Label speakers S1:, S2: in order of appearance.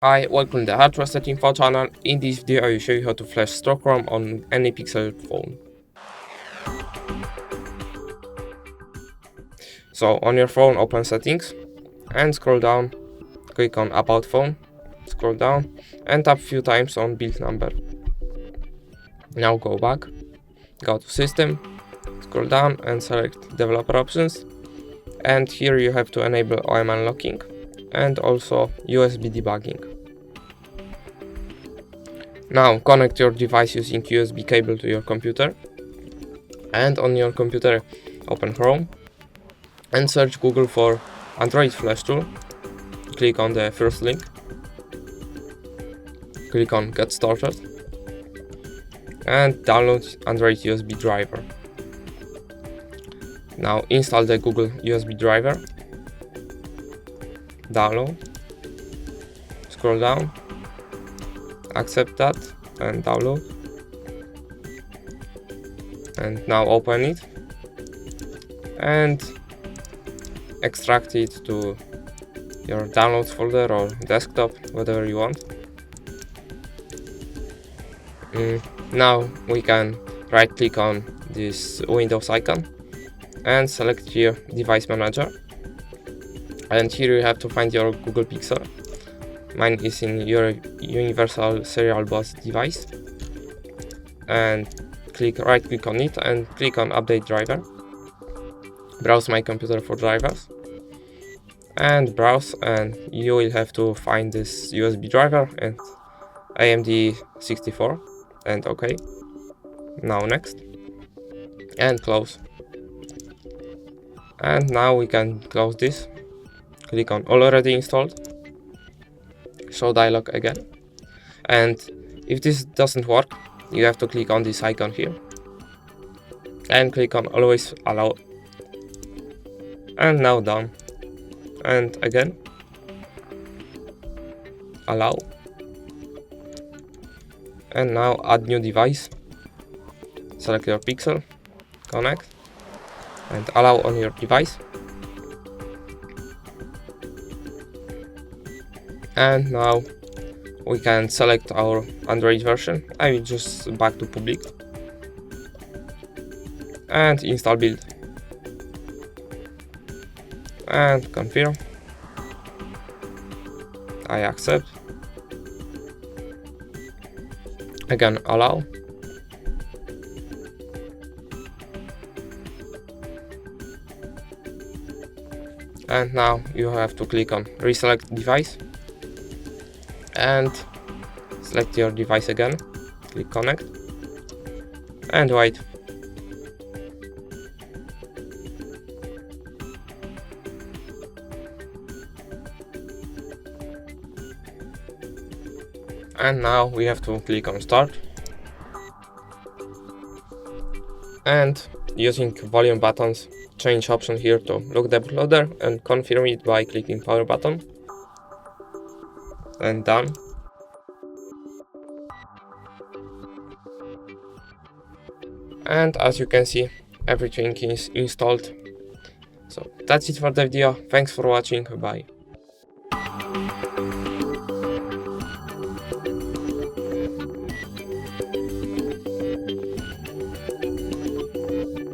S1: Hi, welcome to the Hardware Set Info channel. In this video I will show you how to flash stock ROM on any Pixel phone. So on your phone, open settings and scroll down, click on about phone, scroll down and tap a few times on build number. Now go back, go to system, scroll down and select developer options, and here you have to enable OM unlocking and also USB debugging. Now connect your device using USB cable to your computer, and on your computer open Chrome and search Google for Android Flash Tool. Click on the first link, click on Get Started and download Android USB driver. Now install the Google USB driver, download, scroll down, accept that and download, and now open it and extract it to your downloads folder or desktop, whatever you want. Now we can right click on this Windows icon and select here device manager, and here you have to find your Google Pixel. Mine is in your universal serial bus device, and right click on it and click on update driver. Browse my computer for drivers and browse, and you will have to find this USB driver and AMD 64 and OK. Now next and close, and now we can close this. Click on already installed, show dialog again, and if this doesn't work you have to click on this icon here and click on always allow, and now done, and again allow, and now add new device, select your Pixel, connect and allow on your device, and now we can select our Android version. I will just back to public and install build and confirm. I accept, again allow, and now you have to click on reselect device and select your device again, click connect and wait. And now we have to click on start, and using volume buttons change option here to look the bootloader and confirm it by clicking power button and done. And as you can see, everything is installed. So that's it for the video. Thanks for watching. Bye.